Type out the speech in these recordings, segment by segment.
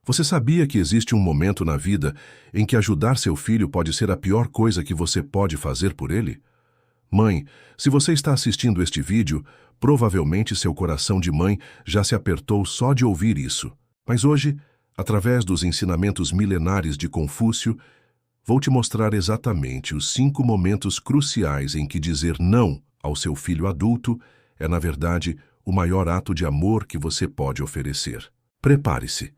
Você sabia que existe um momento na vida em que ajudar seu filho pode ser a pior coisa que você pode fazer por ele? Mãe, se você está assistindo este vídeo, provavelmente seu coração de mãe já se apertou só de ouvir isso. Mas hoje, através dos ensinamentos milenares de Confúcio, vou te mostrar exatamente os 5 momentos cruciais em que dizer não ao seu filho adulto é, na verdade, o maior ato de amor que você pode oferecer. Prepare-se,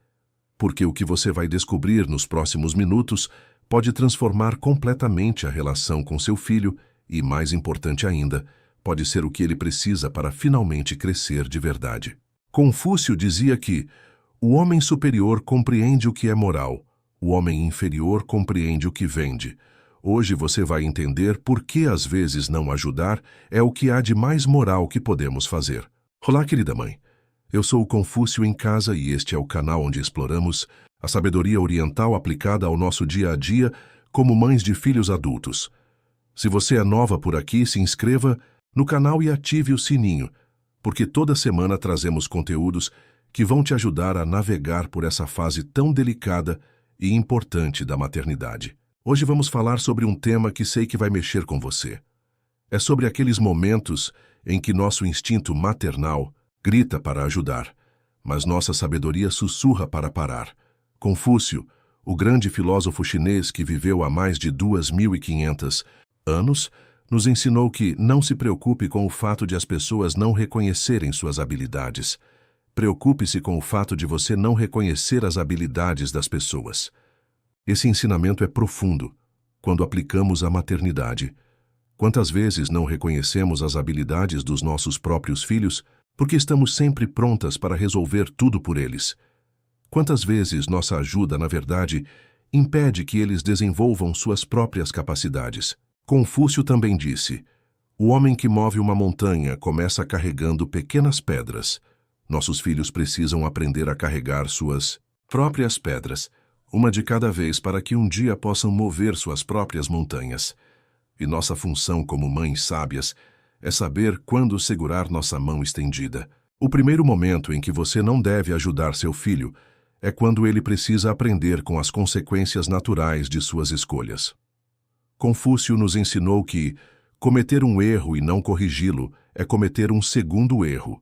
porque o que você vai descobrir nos próximos minutos pode transformar completamente a relação com seu filho e, mais importante ainda, pode ser o que ele precisa para finalmente crescer de verdade. Confúcio dizia que o homem superior compreende o que é moral, o homem inferior compreende o que vende. Hoje você vai entender por que às vezes não ajudar é o que há de mais moral que podemos fazer. Olá, querida mãe. Eu sou o Confúcio em Casa e este é o canal onde exploramos a sabedoria oriental aplicada ao nosso dia a dia como mães de filhos adultos. Se você é nova por aqui, se inscreva no canal e ative o sininho, porque toda semana trazemos conteúdos que vão te ajudar a navegar por essa fase tão delicada e importante da maternidade. Hoje vamos falar sobre um tema que sei que vai mexer com você. É sobre aqueles momentos em que nosso instinto maternal grita para ajudar, mas nossa sabedoria sussurra para parar. Confúcio, o grande filósofo chinês que viveu há mais de 2.500 anos, nos ensinou que não se preocupe com o fato de as pessoas não reconhecerem suas habilidades. Preocupe-se com o fato de você não reconhecer as habilidades das pessoas. Esse ensinamento é profundo quando aplicamos à maternidade. Quantas vezes não reconhecemos as habilidades dos nossos próprios filhos porque estamos sempre prontas para resolver tudo por eles? Quantas vezes nossa ajuda, na verdade, impede que eles desenvolvam suas próprias capacidades? Confúcio também disse: o homem que move uma montanha começa carregando pequenas pedras. Nossos filhos precisam aprender a carregar suas próprias pedras, uma de cada vez, para que um dia possam mover suas próprias montanhas. E nossa função como mães sábias é saber quando segurar nossa mão estendida. O primeiro momento em que você não deve ajudar seu filho é quando ele precisa aprender com as consequências naturais de suas escolhas. Confúcio nos ensinou que cometer um erro e não corrigi-lo é cometer um segundo erro.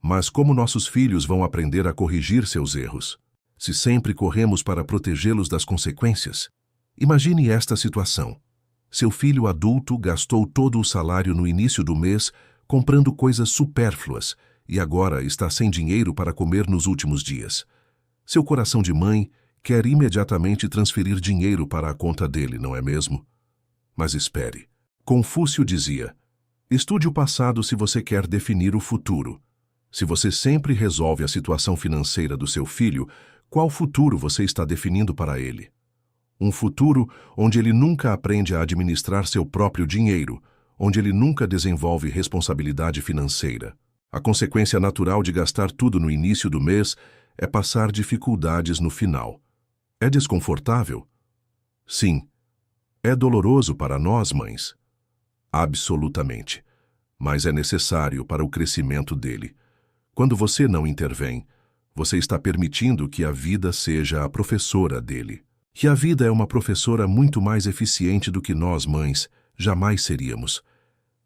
Mas como nossos filhos vão aprender a corrigir seus erros, se sempre corremos para protegê-los das consequências? Imagine esta situação. Seu filho adulto gastou todo o salário no início do mês comprando coisas supérfluas e agora está sem dinheiro para comer nos últimos dias. Seu coração de mãe quer imediatamente transferir dinheiro para a conta dele, não é mesmo? Mas espere. Confúcio dizia: estude o passado se você quer definir o futuro. Se você sempre resolve a situação financeira do seu filho, qual futuro você está definindo para ele? Um futuro onde ele nunca aprende a administrar seu próprio dinheiro, onde ele nunca desenvolve responsabilidade financeira. A consequência natural de gastar tudo no início do mês é passar dificuldades no final. É desconfortável? Sim. É doloroso para nós, mães? Absolutamente. Mas é necessário para o crescimento dele. Quando você não intervém, você está permitindo que a vida seja a professora dele. E a vida é uma professora muito mais eficiente do que nós, mães, jamais seríamos.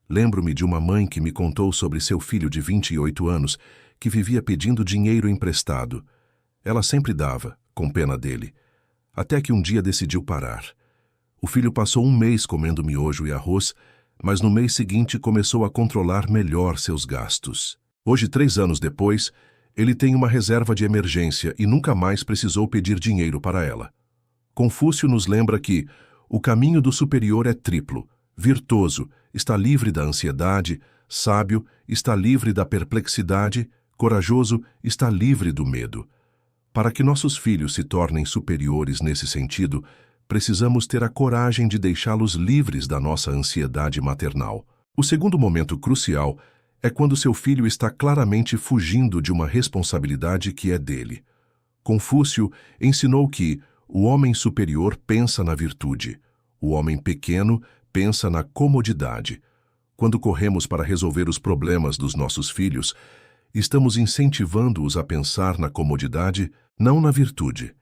Lembro-me de uma mãe que me contou sobre seu filho de 28 anos que vivia pedindo dinheiro emprestado. Ela sempre dava, com pena dele, até que um dia decidiu parar. O filho passou um mês comendo miojo e arroz, mas no mês seguinte começou a controlar melhor seus gastos. Hoje, 3 anos depois, ele tem uma reserva de emergência e nunca mais precisou pedir dinheiro para ela. Confúcio nos lembra que o caminho do superior é triplo: virtuoso, está livre da ansiedade; sábio, está livre da perplexidade; corajoso, está livre do medo. Para que nossos filhos se tornem superiores nesse sentido, precisamos ter a coragem de deixá-los livres da nossa ansiedade maternal. O segundo momento crucial é quando seu filho está claramente fugindo de uma responsabilidade que é dele. Confúcio ensinou que o homem superior pensa na virtude, o homem pequeno pensa na comodidade. Quando corremos para resolver os problemas dos nossos filhos, Estamos incentivando-os a pensar na comodidade, não na virtude.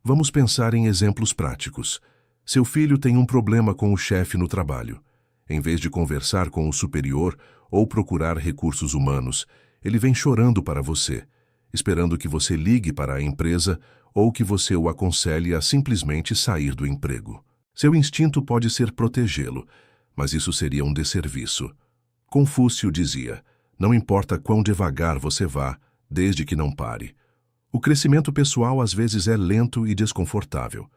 Vamos pensar em exemplos práticos. Seu filho tem um problema com o chefe no trabalho. Em vez de conversar com o superior ou procurar recursos humanos, ele vem chorando para você, esperando que você ligue para a empresa ou que você o aconselhe a simplesmente sair do emprego. Seu instinto pode ser protegê-lo, mas isso seria um desserviço. Confúcio dizia: não importa quão devagar você vá, desde que não pare. O crescimento pessoal às vezes é lento e desconfortável.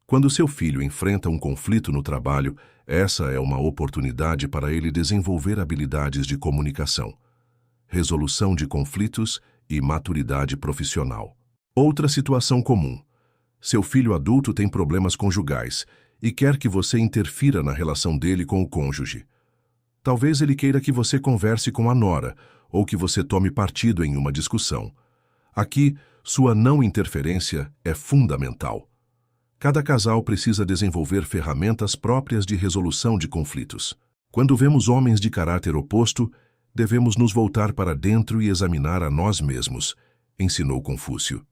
Quando seu filho enfrenta um conflito no trabalho, essa é uma oportunidade para ele desenvolver habilidades de comunicação, resolução de conflitos e maturidade profissional. Outra situação comum. Seu filho adulto tem problemas conjugais e quer que você interfira na relação dele com o cônjuge. Talvez ele queira que você converse com a nora ou que você tome partido em uma discussão. Aqui, sua não interferência é fundamental. Cada casal precisa desenvolver ferramentas próprias de resolução de conflitos. Quando vemos homens de caráter oposto, devemos nos voltar para dentro e examinar a nós mesmos, ensinou Confúcio.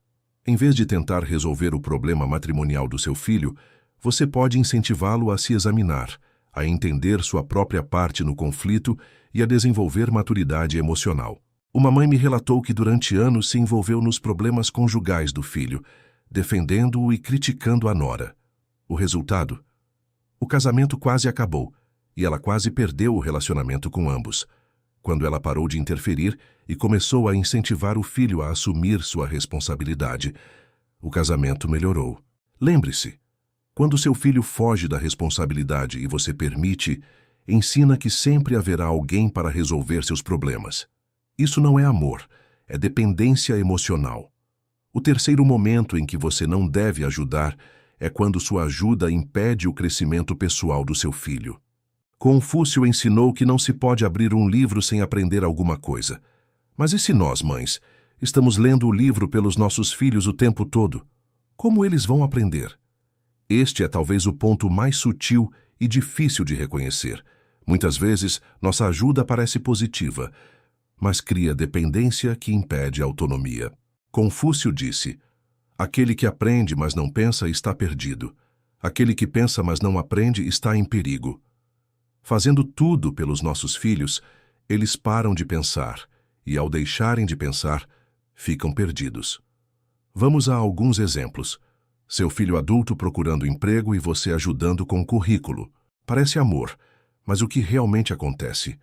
Em vez de tentar resolver o problema matrimonial do seu filho, você pode incentivá-lo a se examinar, a entender sua própria parte no conflito e a desenvolver maturidade emocional. Uma mãe me relatou que durante anos se envolveu nos problemas conjugais do filho, defendendo-o e criticando a nora. O resultado? O casamento quase acabou e ela quase perdeu o relacionamento com ambos. Quando ela parou de interferir e começou a incentivar o filho a assumir sua responsabilidade, o casamento melhorou. Lembre-se, quando seu filho foge da responsabilidade e você permite, ensina que sempre haverá alguém para resolver seus problemas. Isso não é amor, é dependência emocional. O terceiro momento em que você não deve ajudar é quando sua ajuda impede o crescimento pessoal do seu filho. Confúcio ensinou que não se pode abrir um livro sem aprender alguma coisa. Mas e se nós, mães, estamos lendo o livro pelos nossos filhos o tempo todo? Como eles vão aprender? Este é talvez o ponto mais sutil e difícil de reconhecer. Muitas vezes, nossa ajuda parece positiva, mas cria dependência que impede a autonomia. Confúcio disse: aquele que aprende, mas não pensa, está perdido. Aquele que pensa, mas não aprende, está em perigo. Fazendo tudo pelos nossos filhos, eles param de pensar e, ao deixarem de pensar, ficam perdidos. Vamos a alguns exemplos. Seu filho adulto procurando emprego e você ajudando com o currículo. Parece amor, mas o que realmente acontece?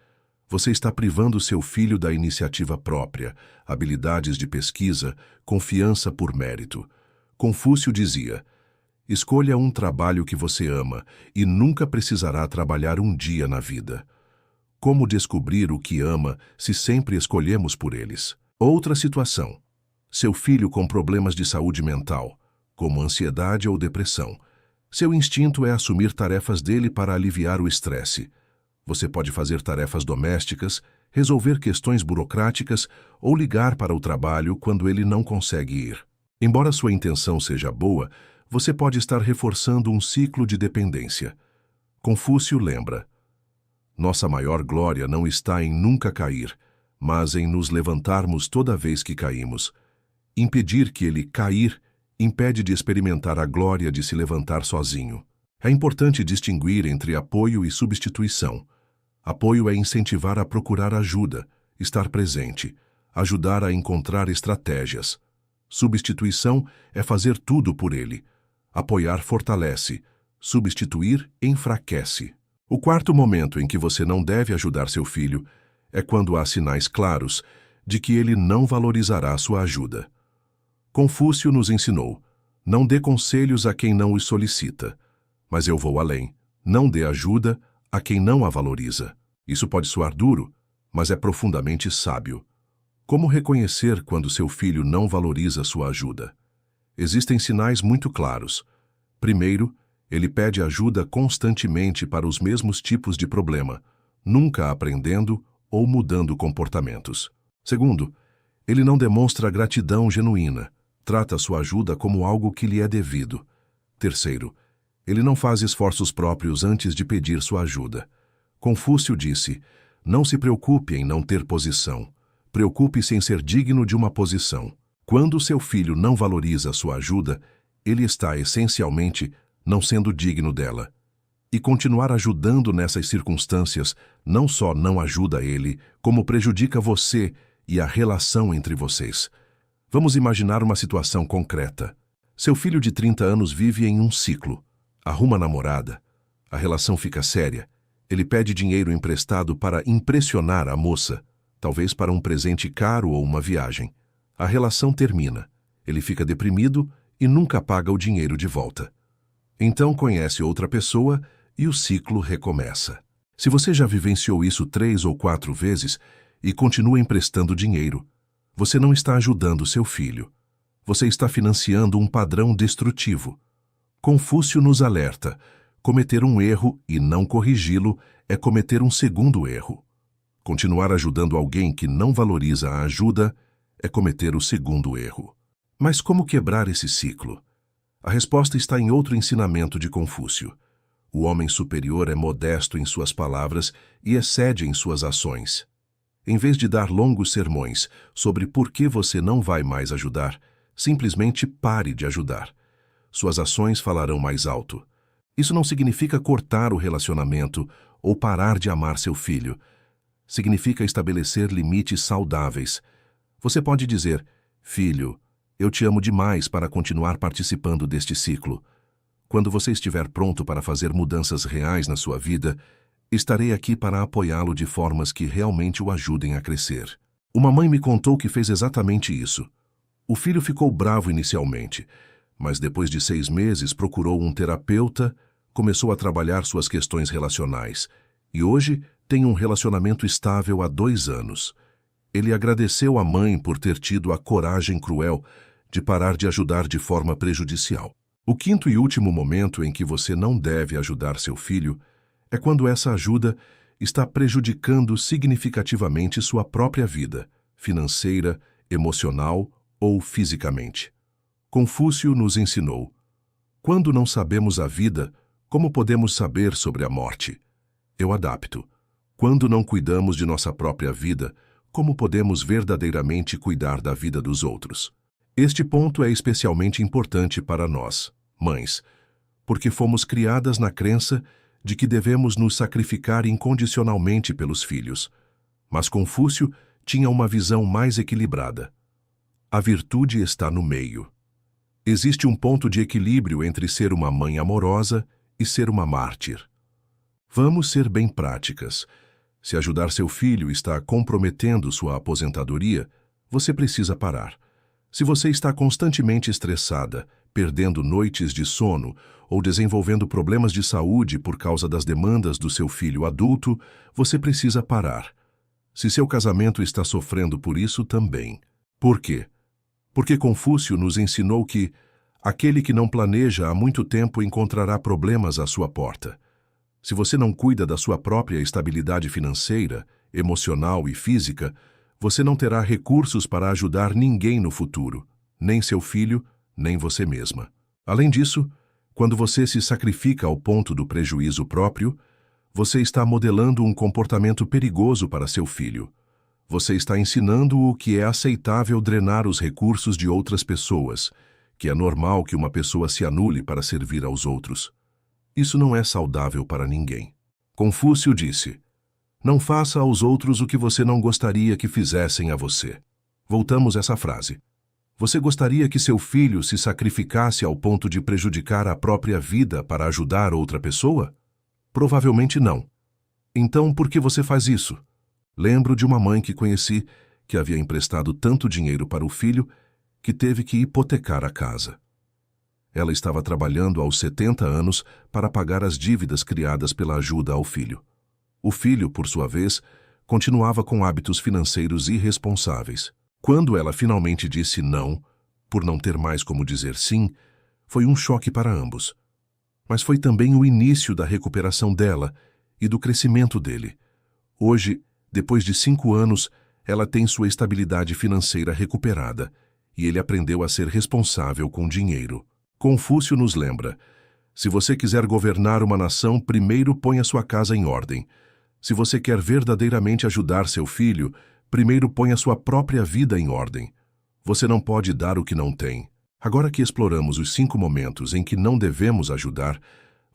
Você está privando seu filho da iniciativa própria, habilidades de pesquisa, confiança por mérito. Confúcio dizia: escolha um trabalho que você ama e nunca precisará trabalhar um dia na vida. Como descobrir o que ama se sempre escolhemos por eles? Outra situação. Seu filho com problemas de saúde mental, como ansiedade ou depressão. Seu instinto é assumir tarefas dele para aliviar o estresse. Você pode fazer tarefas domésticas, resolver questões burocráticas ou ligar para o trabalho quando ele não consegue ir. Embora sua intenção seja boa, você pode estar reforçando um ciclo de dependência. Confúcio lembra: nossa maior glória não está em nunca cair, mas em nos levantarmos toda vez que caímos. Impedir que ele cair impede de experimentar a glória de se levantar sozinho. É importante distinguir entre apoio e substituição. Apoio é incentivar a procurar ajuda, estar presente, ajudar a encontrar estratégias. Substituição é fazer tudo por ele. Apoiar fortalece, substituir enfraquece. O quarto momento em que você não deve ajudar seu filho é quando há sinais claros de que ele não valorizará sua ajuda. Confúcio nos ensinou: não dê conselhos a quem não os solicita. Mas eu vou além: não dê ajuda a quem não a valoriza. Isso pode soar duro, mas é profundamente sábio. Como reconhecer quando seu filho não valoriza sua ajuda? Existem sinais muito claros. Primeiro, ele pede ajuda constantemente para os mesmos tipos de problema, nunca aprendendo ou mudando comportamentos. Segundo, ele não demonstra gratidão genuína, trata sua ajuda como algo que lhe é devido. Terceiro, ele não faz esforços próprios antes de pedir sua ajuda. Confúcio disse: não se preocupe em não ter posição. Preocupe-se em ser digno de uma posição. Quando seu filho não valoriza sua ajuda, ele está, essencialmente, não sendo digno dela. E continuar ajudando nessas circunstâncias não só não ajuda ele, como prejudica você e a relação entre vocês. Vamos imaginar uma situação concreta. Seu filho de 30 anos vive em um ciclo. Arruma namorada. A relação fica séria. Ele pede dinheiro emprestado para impressionar a moça, talvez para um presente caro ou uma viagem. A relação termina. Ele fica deprimido e nunca paga o dinheiro de volta. Então conhece outra pessoa e o ciclo recomeça. Se você já vivenciou isso 3 ou 4 vezes e continua emprestando dinheiro, você não está ajudando seu filho. Você está financiando um padrão destrutivo. Confúcio nos alerta: cometer um erro e não corrigi-lo é cometer um segundo erro. Continuar ajudando alguém que não valoriza a ajuda é cometer o segundo erro. Mas como quebrar esse ciclo? A resposta está em outro ensinamento de Confúcio. O homem superior é modesto em suas palavras e excede em suas ações. Em vez de dar longos sermões sobre por que você não vai mais ajudar, simplesmente pare de ajudar. Suas ações falarão mais alto. Isso não significa cortar o relacionamento ou parar de amar seu filho. Significa estabelecer limites saudáveis. Você pode dizer: filho, eu te amo demais para continuar participando deste ciclo. Quando você estiver pronto para fazer mudanças reais na sua vida, estarei aqui para apoiá-lo de formas que realmente o ajudem a crescer. Uma mãe me contou que fez exatamente isso. O filho ficou bravo inicialmente, mas depois de 6 meses procurou um terapeuta, começou a trabalhar suas questões relacionais e hoje tem um relacionamento estável há 2 anos. Ele agradeceu à mãe por ter tido a coragem cruel de parar de ajudar de forma prejudicial. O quinto e último momento em que você não deve ajudar seu filho é quando essa ajuda está prejudicando significativamente sua própria vida, financeira, emocional ou fisicamente. Confúcio nos ensinou: quando não sabemos a vida, como podemos saber sobre a morte? Eu adapto. Quando não cuidamos de nossa própria vida, como podemos verdadeiramente cuidar da vida dos outros? Este ponto é especialmente importante para nós, mães, porque fomos criadas na crença de que devemos nos sacrificar incondicionalmente pelos filhos. Mas Confúcio tinha uma visão mais equilibrada. A virtude está no meio. Existe um ponto de equilíbrio entre ser uma mãe amorosa e ser uma mártir. Vamos ser bem práticas. Se ajudar seu filho está comprometendo sua aposentadoria, você precisa parar. Se você está constantemente estressada, perdendo noites de sono ou desenvolvendo problemas de saúde por causa das demandas do seu filho adulto, você precisa parar. Se seu casamento está sofrendo por isso também. Por quê? Porque Confúcio nos ensinou que aquele que não planeja há muito tempo encontrará problemas à sua porta. Se você não cuida da sua própria estabilidade financeira, emocional e física, você não terá recursos para ajudar ninguém no futuro, nem seu filho, nem você mesma. Além disso, quando você se sacrifica ao ponto do prejuízo próprio, você está modelando um comportamento perigoso para seu filho. Você está ensinando-o que é aceitável drenar os recursos de outras pessoas, que é normal que uma pessoa se anule para servir aos outros. Isso não é saudável para ninguém. Confúcio disse: não faça aos outros o que você não gostaria que fizessem a você. Voltamos essa frase. Você gostaria que seu filho se sacrificasse ao ponto de prejudicar a própria vida para ajudar outra pessoa? Provavelmente não. Então, por que você faz isso? Lembro de uma mãe que conheci que havia emprestado tanto dinheiro para o filho que teve que hipotecar a casa. Ela estava trabalhando aos 70 anos para pagar as dívidas criadas pela ajuda ao filho. O filho, por sua vez, continuava com hábitos financeiros irresponsáveis. Quando ela finalmente disse não, por não ter mais como dizer sim, foi um choque para ambos. Mas foi também o início da recuperação dela e do crescimento dele. Hoje, depois de 5 anos, ela tem sua estabilidade financeira recuperada e ele aprendeu a ser responsável com dinheiro. Confúcio nos lembra: se você quiser governar uma nação, primeiro ponha sua casa em ordem. Se você quer verdadeiramente ajudar seu filho, primeiro ponha sua própria vida em ordem. Você não pode dar o que não tem. Agora que exploramos os 5 momentos em que não devemos ajudar,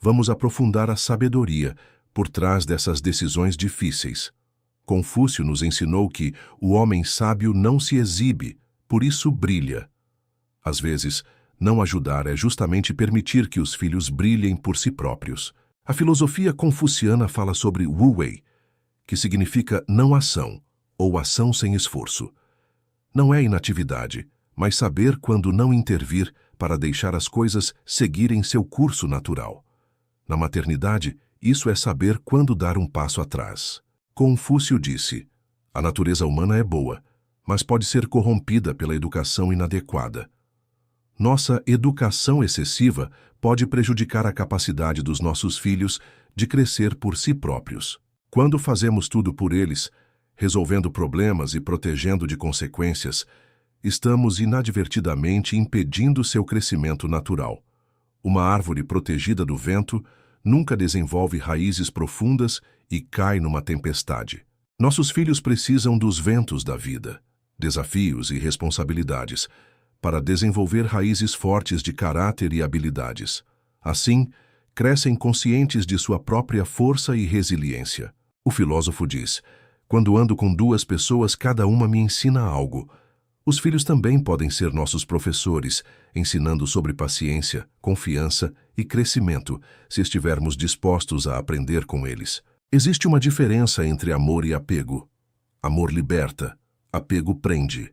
vamos aprofundar a sabedoria por trás dessas decisões difíceis. Confúcio nos ensinou que o homem sábio não se exibe, por isso brilha. Às vezes, não ajudar é justamente permitir que os filhos brilhem por si próprios. A filosofia confuciana fala sobre Wu Wei, que significa não ação, ou ação sem esforço. Não é inatividade, mas saber quando não intervir para deixar as coisas seguirem seu curso natural. Na maternidade, isso é saber quando dar um passo atrás. Confúcio disse: a natureza humana é boa, mas pode ser corrompida pela educação inadequada. Nossa educação excessiva pode prejudicar a capacidade dos nossos filhos de crescer por si próprios. Quando fazemos tudo por eles, resolvendo problemas e protegendo de consequências, estamos inadvertidamente impedindo seu crescimento natural. Uma árvore protegida do vento nunca desenvolve raízes profundas e cai numa tempestade. Nossos filhos precisam dos ventos da vida, desafios e responsabilidades, para desenvolver raízes fortes de caráter e habilidades. Assim, crescem conscientes de sua própria força e resiliência. O filósofo diz: quando ando com 2 pessoas, cada uma me ensina algo. Os filhos também podem ser nossos professores, ensinando sobre paciência, confiança e crescimento, se estivermos dispostos a aprender com eles. Existe uma diferença entre amor e apego. Amor liberta, apego prende.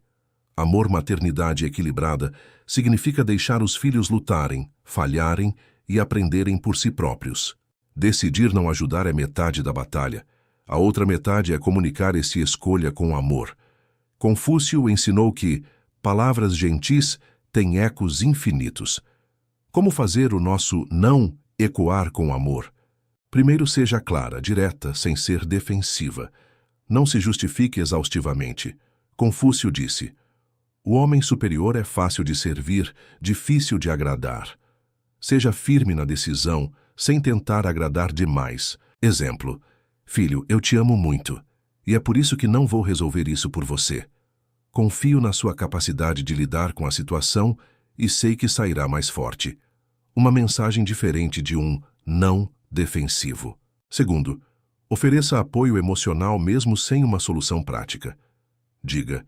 Amor-maternidade equilibrada significa deixar os filhos lutarem, falharem e aprenderem por si próprios. Decidir não ajudar é metade da batalha. A outra metade é comunicar esse escolha com amor. Confúcio ensinou que palavras gentis têm ecos infinitos. Como fazer o nosso não ecoar com amor? Primeiro, seja clara, direta, sem ser defensiva. Não se justifique exaustivamente. Confúcio disse: o homem superior é fácil de servir, difícil de agradar. Seja firme na decisão, sem tentar agradar demais. Exemplo: filho, eu te amo muito, e é por isso que não vou resolver isso por você. Confio na sua capacidade de lidar com a situação e sei que sairá mais forte. Uma mensagem diferente de um não defensivo. Segundo, ofereça apoio emocional mesmo sem uma solução prática. Diga: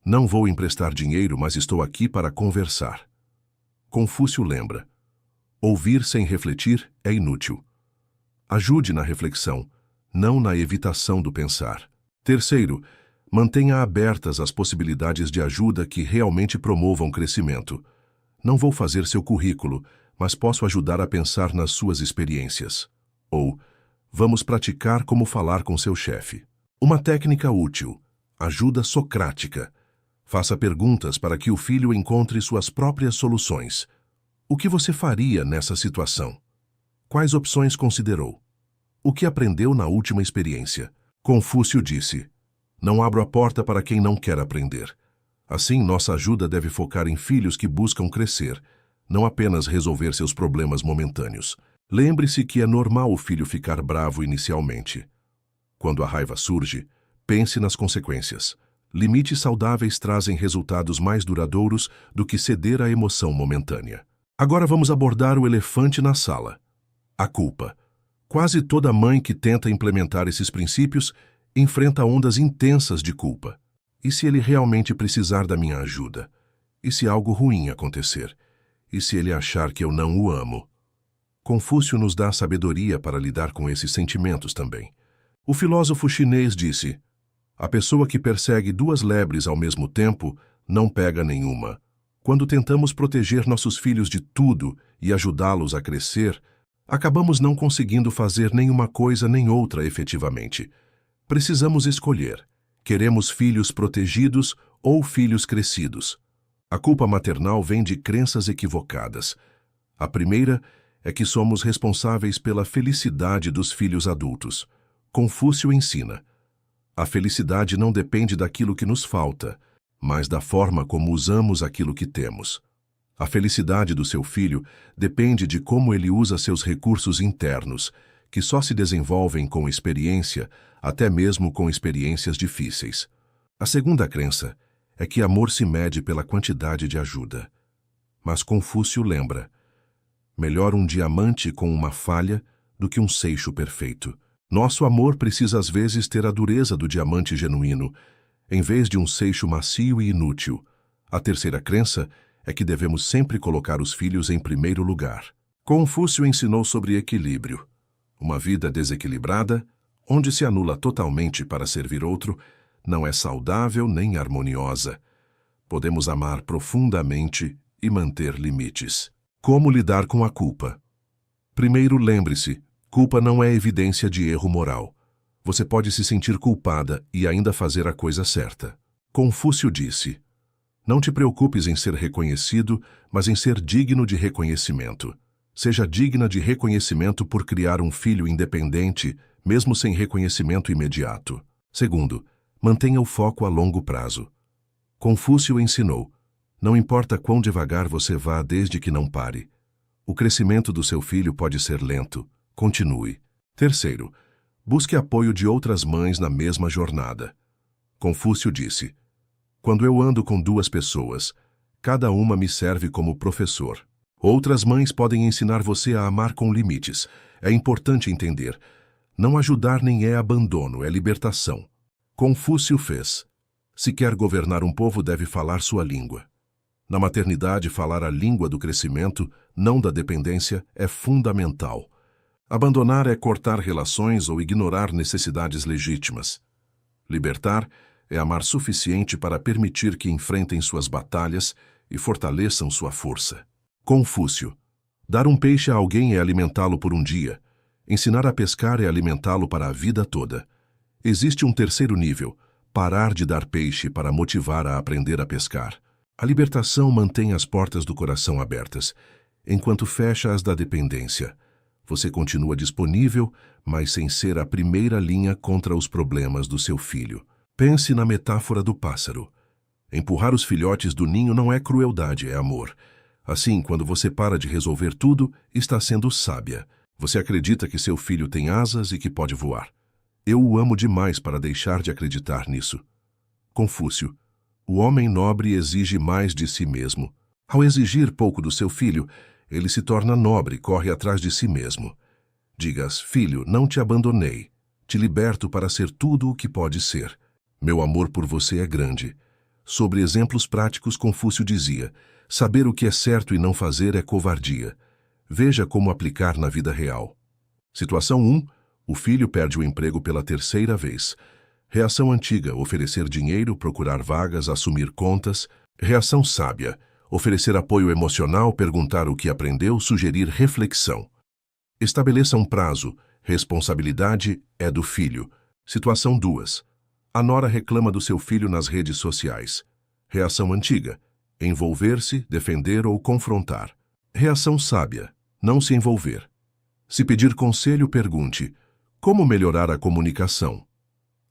não vou emprestar dinheiro, mas estou aqui para conversar. Confúcio lembra: ouvir sem refletir é inútil. Ajude na reflexão, não na evitação do pensar. Terceiro, mantenha abertas as possibilidades de ajuda que realmente promovam crescimento. Não vou fazer seu currículo, mas posso ajudar a pensar nas suas experiências. Ou, vamos praticar como falar com seu chefe. Uma técnica útil: ajuda socrática. Faça perguntas para que o filho encontre suas próprias soluções. O que você faria nessa situação? Quais opções considerou? O que aprendeu na última experiência? Confúcio disse: não abro a porta para quem não quer aprender. Assim, nossa ajuda deve focar em filhos que buscam crescer, não apenas resolver seus problemas momentâneos. Lembre-se que é normal o filho ficar bravo inicialmente. Quando a raiva surge, pense nas consequências. Limites saudáveis trazem resultados mais duradouros do que ceder à emoção momentânea. Agora vamos abordar o elefante na sala: a culpa. Quase toda mãe que tenta implementar esses princípios enfrenta ondas intensas de culpa. E se ele realmente precisar da minha ajuda? E se algo ruim acontecer? E se ele achar que eu não o amo? Confúcio nos dá sabedoria para lidar com esses sentimentos também. O filósofo chinês disse: a pessoa que persegue 2 lebres ao mesmo tempo não pega nenhuma. Quando tentamos proteger nossos filhos de tudo e ajudá-los a crescer, acabamos não conseguindo fazer nenhuma coisa nem outra efetivamente. Precisamos escolher: queremos filhos protegidos ou filhos crescidos? A culpa maternal vem de crenças equivocadas. A primeira é que somos responsáveis pela felicidade dos filhos adultos. Confúcio ensina: a felicidade não depende daquilo que nos falta, mas da forma como usamos aquilo que temos. A felicidade do seu filho depende de como ele usa seus recursos internos, que só se desenvolvem com experiência, até mesmo com experiências difíceis. A segunda crença é que amor se mede pela quantidade de ajuda. Mas Confúcio lembra: melhor um diamante com uma falha do que um seixo perfeito. Nosso amor precisa às vezes ter a dureza do diamante genuíno, em vez de um seixo macio e inútil. A terceira crença é que devemos sempre colocar os filhos em primeiro lugar. Confúcio ensinou sobre equilíbrio. Uma vida desequilibrada, onde se anula totalmente para servir outro, não é saudável nem harmoniosa. Podemos amar profundamente e manter limites. Como lidar com a culpa? Primeiro, lembre-se, culpa não é evidência de erro moral. Você pode se sentir culpada e ainda fazer a coisa certa. Confúcio disse: não te preocupes em ser reconhecido, mas em ser digno de reconhecimento. Seja digna de reconhecimento por criar um filho independente, mesmo sem reconhecimento imediato. Segundo, mantenha o foco a longo prazo. Confúcio ensinou: não importa quão devagar você vá desde que não pare. O crescimento do seu filho pode ser lento. Continue. Terceiro, busque apoio de outras mães na mesma jornada. Confúcio disse: quando eu ando com duas pessoas, cada uma me serve como professor. Outras mães podem ensinar você a amar com limites. É importante entender: não ajudar nem é abandono, é libertação. Confúcio fez: se quer governar um povo, deve falar sua língua. Na maternidade, falar a língua do crescimento, não da dependência, é fundamental. Abandonar é cortar relações ou ignorar necessidades legítimas. Libertar é amar suficiente para permitir que enfrentem suas batalhas e fortaleçam sua força. Confúcio: dar um peixe a alguém é alimentá-lo por um dia. Ensinar a pescar é alimentá-lo para a vida toda. Existe um terceiro nível: parar de dar peixe para motivar a aprender a pescar. A libertação mantém as portas do coração abertas, enquanto fecha as da dependência. Você continua disponível, mas sem ser a primeira linha contra os problemas do seu filho. Pense na metáfora do pássaro. Empurrar os filhotes do ninho não é crueldade, é amor. Assim, quando você para de resolver tudo, está sendo sábia. Você acredita que seu filho tem asas e que pode voar. Eu o amo demais para deixar de acreditar nisso. Confúcio: o homem nobre exige mais de si mesmo. Ao exigir pouco do seu filho, ele se torna nobre e corre atrás de si mesmo. Digas: filho, não te abandonei. Te liberto para ser tudo o que pode ser. Meu amor por você é grande. Sobre exemplos práticos, Confúcio dizia: saber o que é certo e não fazer é covardia. Veja como aplicar na vida real. Situação 1. O filho perde o emprego pela terceira vez. Reação antiga: oferecer dinheiro, procurar vagas, assumir contas. Reação sábia: oferecer apoio emocional, perguntar o que aprendeu, sugerir reflexão. Estabeleça um prazo. Responsabilidade é do filho. Situação 2. A nora reclama do seu filho nas redes sociais. Reação antiga: envolver-se, defender ou confrontar. Reação sábia: não se envolver. Se pedir conselho, pergunte: como melhorar a comunicação?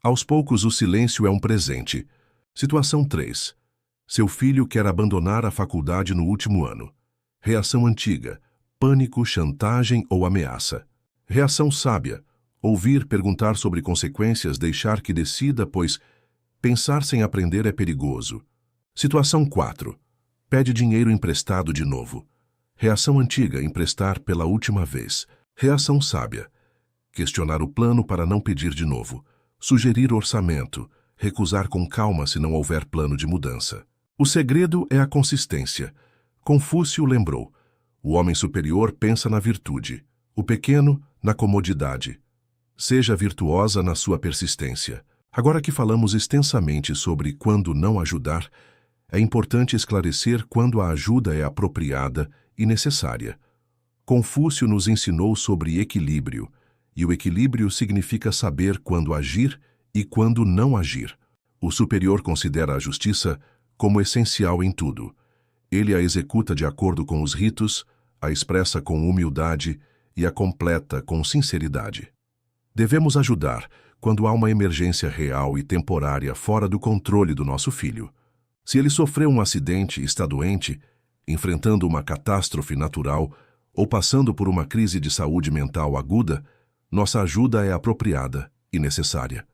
Aos poucos, o silêncio é um presente. Situação 3. Seu filho quer abandonar a faculdade no último ano. Reação antiga: pânico, chantagem ou ameaça. Reação sábia: ouvir, perguntar sobre consequências, deixar que decida, pois pensar sem aprender é perigoso. Situação 4. Pede dinheiro emprestado de novo. Reação antiga: emprestar pela última vez. Reação sábia: questionar o plano para não pedir de novo. Sugerir orçamento. Recusar com calma se não houver plano de mudança. O segredo é a consistência. Confúcio lembrou: o homem superior pensa na virtude, o pequeno na comodidade. Seja virtuosa na sua persistência. Agora que falamos extensamente sobre quando não ajudar, é importante esclarecer quando a ajuda é apropriada e necessária. Confúcio nos ensinou sobre equilíbrio, e o equilíbrio significa saber quando agir e quando não agir. O superior considera a justiça como essencial em tudo. Ele a executa de acordo com os ritos, a expressa com humildade e a completa com sinceridade. Devemos ajudar quando há uma emergência real e temporária fora do controle do nosso filho. Se ele sofreu um acidente e está doente, enfrentando uma catástrofe natural ou passando por uma crise de saúde mental aguda, nossa ajuda é apropriada e necessária.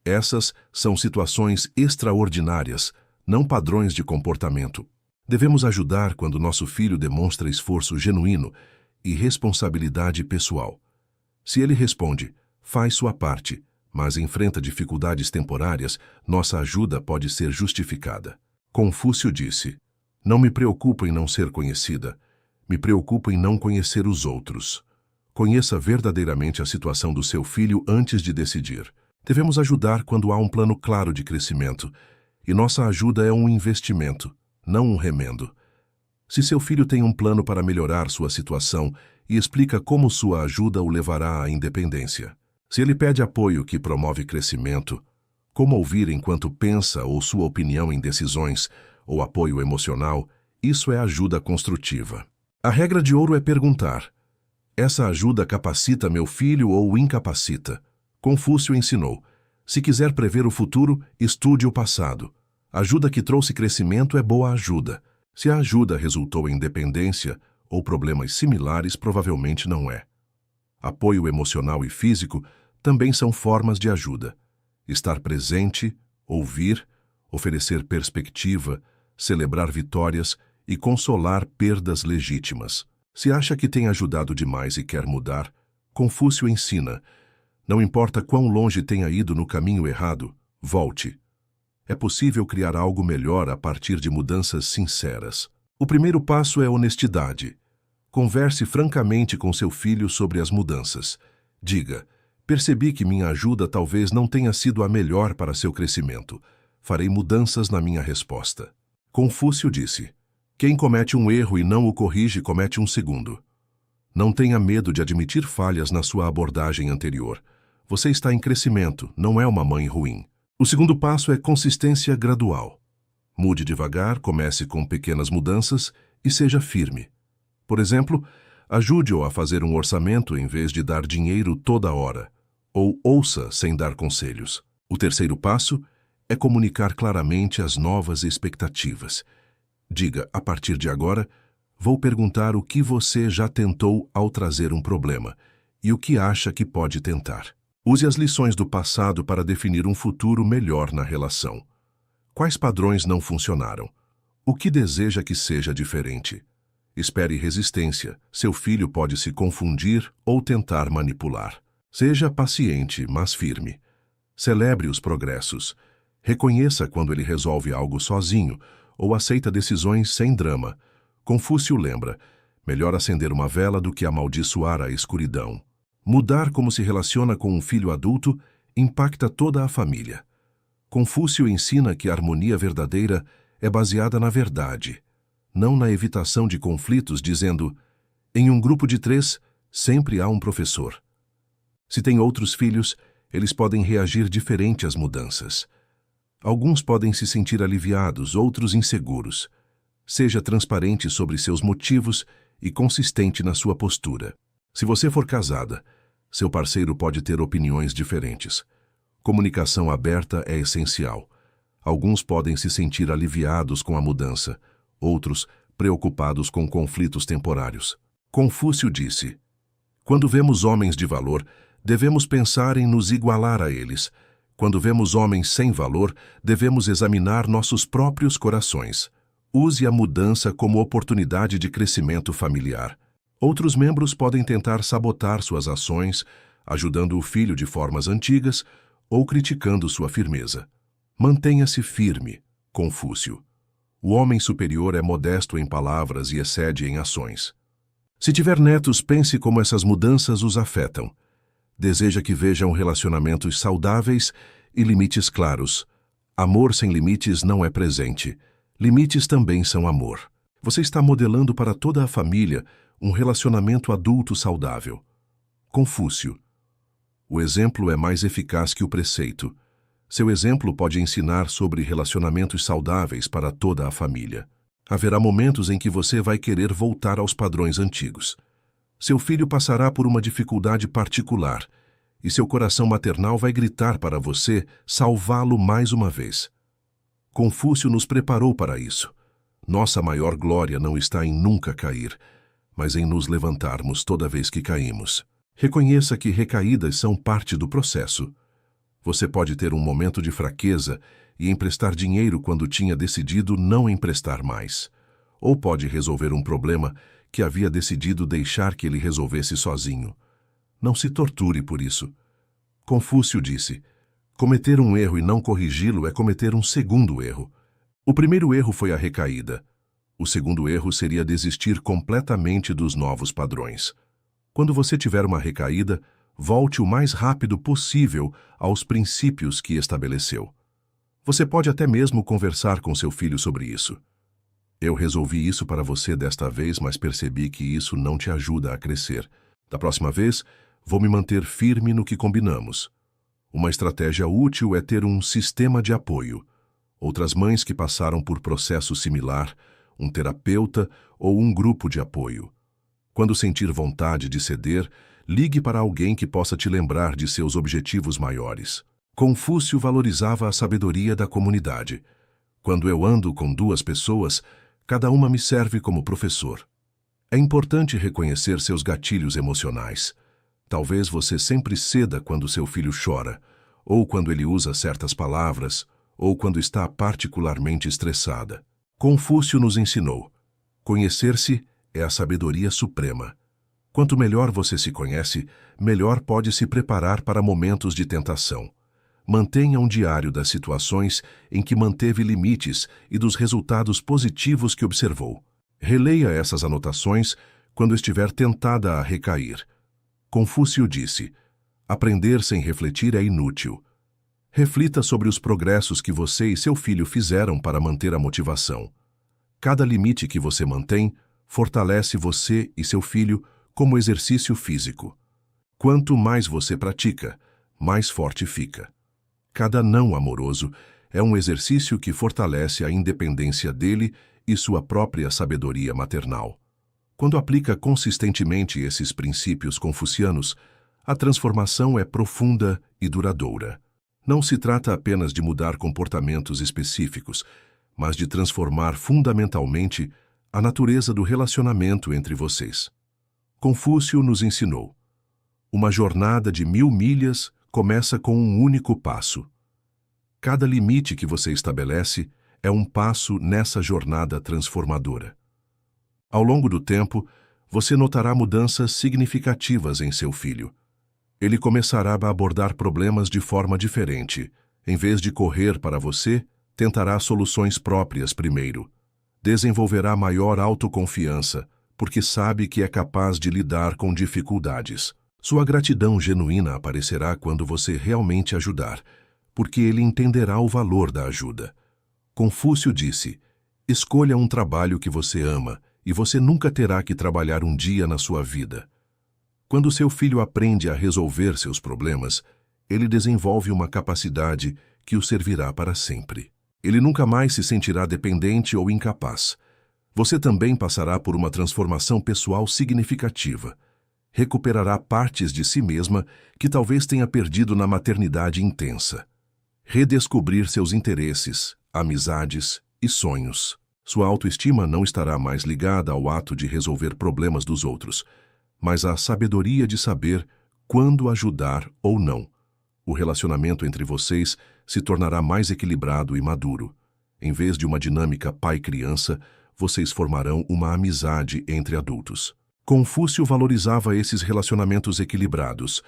Essas são situações extraordinárias, não padrões de comportamento. Devemos ajudar quando nosso filho demonstra esforço genuíno e responsabilidade pessoal. Se ele responde, faz sua parte, mas enfrenta dificuldades temporárias, nossa ajuda pode ser justificada. Confúcio disse: "Não me preocupo em não ser conhecida, me preocupo em não conhecer os outros." Conheça verdadeiramente a situação do seu filho antes de decidir. Devemos ajudar quando há um plano claro de crescimento, e nossa ajuda é um investimento, não um remendo. Se seu filho tem um plano para melhorar sua situação e explica como sua ajuda o levará à independência. Se ele pede apoio que promove crescimento, como ouvir enquanto pensa ou sua opinião em decisões, ou apoio emocional, isso é ajuda construtiva. A regra de ouro é perguntar: essa ajuda capacita meu filho ou o incapacita? Confúcio ensinou: se quiser prever o futuro, estude o passado. Ajuda que trouxe crescimento é boa ajuda. Se a ajuda resultou em dependência ou problemas similares, provavelmente não é. Apoio emocional e físico também são formas de ajuda. Estar presente, ouvir, oferecer perspectiva, celebrar vitórias e consolar perdas legítimas. Se acha que tem ajudado demais e quer mudar, Confúcio ensina: não importa quão longe tenha ido no caminho errado, volte. É possível criar algo melhor a partir de mudanças sinceras. O primeiro passo é honestidade. Converse francamente com seu filho sobre as mudanças. Diga: percebi que minha ajuda talvez não tenha sido a melhor para seu crescimento. Farei mudanças na minha resposta. Confúcio disse: quem comete um erro e não o corrige comete um segundo. Não tenha medo de admitir falhas na sua abordagem anterior. Você está em crescimento, não é uma mãe ruim. O segundo passo é consistência gradual. Mude devagar, comece com pequenas mudanças e seja firme. Por exemplo, ajude-o a fazer um orçamento em vez de dar dinheiro toda hora, ou ouça sem dar conselhos. O terceiro passo é comunicar claramente as novas expectativas. Diga: a partir de agora, vou perguntar o que você já tentou ao trazer um problema e o que acha que pode tentar. Use as lições do passado para definir um futuro melhor na relação. Quais padrões não funcionaram? O que deseja que seja diferente? Espere resistência. Seu filho pode se confundir ou tentar manipular. Seja paciente, mas firme. Celebre os progressos. Reconheça quando ele resolve algo sozinho ou aceita decisões sem drama. Confúcio lembra: melhor acender uma vela do que amaldiçoar a escuridão. Mudar como se relaciona com um filho adulto impacta toda a família. Confúcio ensina que a harmonia verdadeira é baseada na verdade, não na evitação de conflitos, dizendo: em um grupo de 3, sempre há um professor. Se tem outros filhos, eles podem reagir diferente às mudanças. Alguns podem se sentir aliviados, outros inseguros. Seja transparente sobre seus motivos e consistente na sua postura. Se você for casada, seu parceiro pode ter opiniões diferentes. Comunicação aberta é essencial. Alguns podem se sentir aliviados com a mudança, outros preocupados com conflitos temporários. Confúcio disse: quando vemos homens de valor, devemos pensar em nos igualar a eles. Quando vemos homens sem valor, devemos examinar nossos próprios corações. Use a mudança como oportunidade de crescimento familiar. Outros membros podem tentar sabotar suas ações, ajudando o filho de formas antigas ou criticando sua firmeza. Mantenha-se firme, Confúcio. O homem superior é modesto em palavras e excede em ações. Se tiver netos, pense como essas mudanças os afetam. Deseja que vejam relacionamentos saudáveis e limites claros. Amor sem limites não é presente. Limites também são amor. Você está modelando para toda a família um relacionamento adulto saudável. Confúcio. O exemplo é mais eficaz que o preceito. Seu exemplo pode ensinar sobre relacionamentos saudáveis para toda a família. Haverá momentos em que você vai querer voltar aos padrões antigos. Seu filho passará por uma dificuldade particular e seu coração maternal vai gritar para você salvá-lo mais uma vez. Confúcio nos preparou para isso. Nossa maior glória não está em nunca cair, mas em nos levantarmos toda vez que caímos. Reconheça que recaídas são parte do processo. Você pode ter um momento de fraqueza e emprestar dinheiro quando tinha decidido não emprestar mais. Ou pode resolver um problema que havia decidido deixar que ele resolvesse sozinho. Não se torture por isso. Confúcio disse: cometer um erro e não corrigi-lo é cometer um segundo erro. O primeiro erro foi a recaída. O segundo erro seria desistir completamente dos novos padrões. Quando você tiver uma recaída, volte o mais rápido possível aos princípios que estabeleceu. Você pode até mesmo conversar com seu filho sobre isso. Eu resolvi isso para você desta vez, mas percebi que isso não te ajuda a crescer. Da próxima vez, vou me manter firme no que combinamos. Uma estratégia útil é ter um sistema de apoio. Outras mães que passaram por processo similar, um terapeuta ou um grupo de apoio. Quando sentir vontade de ceder, ligue para alguém que possa te lembrar de seus objetivos maiores. Confúcio valorizava a sabedoria da comunidade. Quando eu ando com duas pessoas, cada uma me serve como professor. É importante reconhecer seus gatilhos emocionais. Talvez você sempre ceda quando seu filho chora, ou quando ele usa certas palavras, ou quando está particularmente estressada. Confúcio nos ensinou: conhecer-se é a sabedoria suprema. Quanto melhor você se conhece, melhor pode se preparar para momentos de tentação. Mantenha um diário das situações em que manteve limites e dos resultados positivos que observou. Releia essas anotações quando estiver tentada a recair. Confúcio disse: aprender sem refletir é inútil. Reflita sobre os progressos que você e seu filho fizeram para manter a motivação. Cada limite que você mantém fortalece você e seu filho como exercício físico. Quanto mais você pratica, mais forte fica. Cada não amoroso é um exercício que fortalece a independência dele e sua própria sabedoria maternal. Quando aplica consistentemente esses princípios confucianos, a transformação é profunda e duradoura. Não se trata apenas de mudar comportamentos específicos, mas de transformar fundamentalmente a natureza do relacionamento entre vocês. Confúcio nos ensinou: uma jornada de 1000 milhas começa com um único passo. Cada limite que você estabelece é um passo nessa jornada transformadora. Ao longo do tempo, você notará mudanças significativas em seu filho. Ele começará a abordar problemas de forma diferente. Em vez de correr para você, tentará soluções próprias primeiro. Desenvolverá maior autoconfiança, porque sabe que é capaz de lidar com dificuldades. Sua gratidão genuína aparecerá quando você realmente ajudar, porque ele entenderá o valor da ajuda. Confúcio disse: escolha um trabalho que você ama e você nunca terá que trabalhar um dia na sua vida. Quando seu filho aprende a resolver seus problemas, ele desenvolve uma capacidade que o servirá para sempre. Ele nunca mais se sentirá dependente ou incapaz. Você também passará por uma transformação pessoal significativa. Recuperará partes de si mesma que talvez tenha perdido na maternidade intensa. Redescobrir seus interesses, amizades e sonhos. Sua autoestima não estará mais ligada ao ato de resolver problemas dos outros, mas à sabedoria de saber quando ajudar ou não. O relacionamento entre vocês se tornará mais equilibrado e maduro. Em vez de uma dinâmica pai-criança, vocês formarão uma amizade entre adultos. Confúcio valorizava esses relacionamentos equilibrados.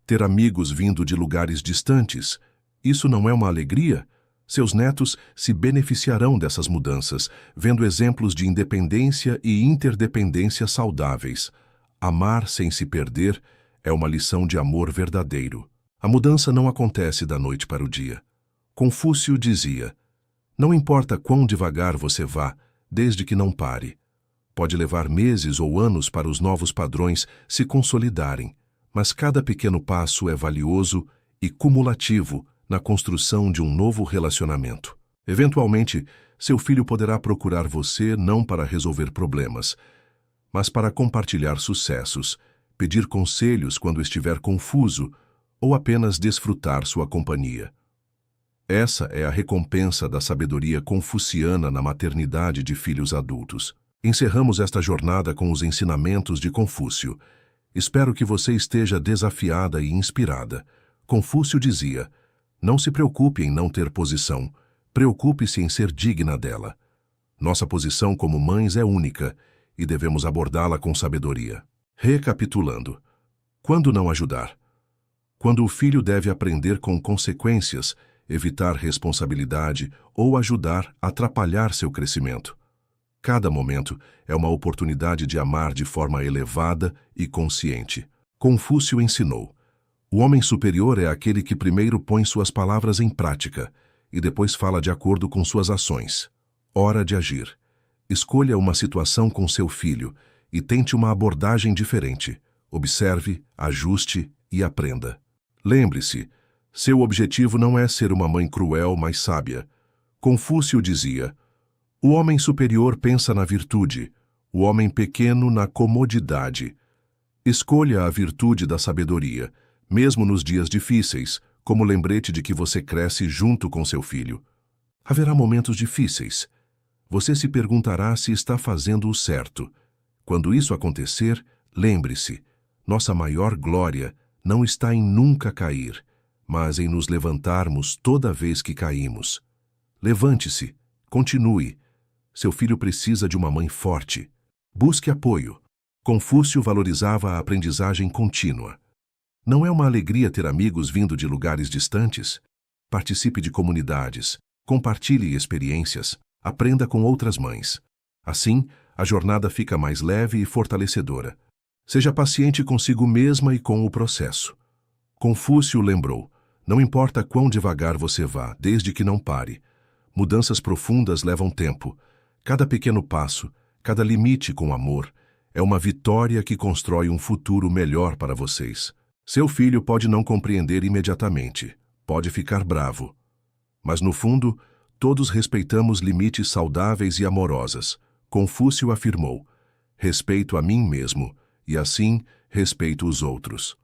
Ter amigos vindo de lugares distantes, isso não é uma alegria? Seus netos se beneficiarão dessas mudanças, vendo exemplos de independência e interdependência saudáveis. Amar sem se perder é uma lição de amor verdadeiro. A mudança não acontece da noite para o dia. Confúcio dizia: não importa quão devagar você vá, desde que não pare. Pode levar meses ou anos para os novos padrões se consolidarem, mas cada pequeno passo é valioso e cumulativo na construção de um novo relacionamento. Eventualmente, seu filho poderá procurar você não para resolver problemas, mas para compartilhar sucessos, pedir conselhos quando estiver confuso ou apenas desfrutar sua companhia. Essa é a recompensa da sabedoria confuciana na maternidade de filhos adultos. Encerramos esta jornada com os ensinamentos de Confúcio. Espero que você esteja desafiada e inspirada. Confúcio dizia: Não se preocupe em não ter posição, preocupe-se em ser digna dela. Nossa posição como mães é única e devemos abordá-la com sabedoria. Recapitulando. Quando não ajudar? Quando o filho deve aprender com consequências, evitar responsabilidade ou ajudar a atrapalhar seu crescimento. Cada momento é uma oportunidade de amar de forma elevada e consciente. Confúcio ensinou: o homem superior é aquele que primeiro põe suas palavras em prática e depois fala de acordo com suas ações. Hora de agir. Escolha uma situação com seu filho e tente uma abordagem diferente. Observe, ajuste e aprenda. Lembre-se, seu objetivo não é ser uma mãe cruel, mas sábia. Confúcio dizia: o homem superior pensa na virtude, o homem pequeno na comodidade. Escolha a virtude da sabedoria, mesmo nos dias difíceis, como lembrete de que você cresce junto com seu filho. Haverá momentos difíceis. Você se perguntará se está fazendo o certo. Quando isso acontecer, lembre-se, nossa maior glória não está em nunca cair, mas em nos levantarmos toda vez que caímos. Levante-se, continue. Seu filho precisa de uma mãe forte. Busque apoio. Confúcio valorizava a aprendizagem contínua. Não é uma alegria ter amigos vindo de lugares distantes? Participe de comunidades, compartilhe experiências, aprenda com outras mães. Assim, a jornada fica mais leve e fortalecedora. Seja paciente consigo mesma e com o processo. Confúcio lembrou: não importa quão devagar você vá, desde que não pare. Mudanças profundas levam tempo. Cada pequeno passo, cada limite com amor, é uma vitória que constrói um futuro melhor para vocês. Seu filho pode não compreender imediatamente, pode ficar bravo. Mas no fundo, todos respeitamos limites saudáveis e amorosas. Confúcio afirmou: respeito a mim mesmo, e assim respeito os outros.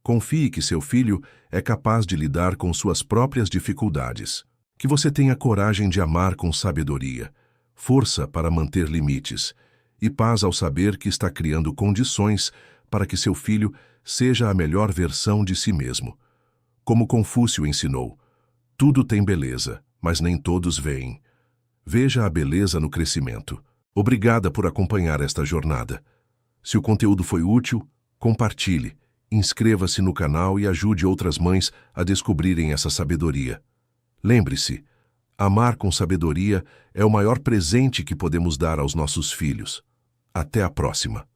Confie que seu filho é capaz de lidar com suas próprias dificuldades. Que você tenha coragem de amar com sabedoria, força para manter limites e paz ao saber que está criando condições para que seu filho seja a melhor versão de si mesmo. Como Confúcio ensinou, tudo tem beleza, mas nem todos veem. Veja a beleza no crescimento. Obrigada por acompanhar esta jornada. Se o conteúdo foi útil, compartilhe, inscreva-se no canal e ajude outras mães a descobrirem essa sabedoria. Lembre-se, amar com sabedoria é o maior presente que podemos dar aos nossos filhos. Até a próxima.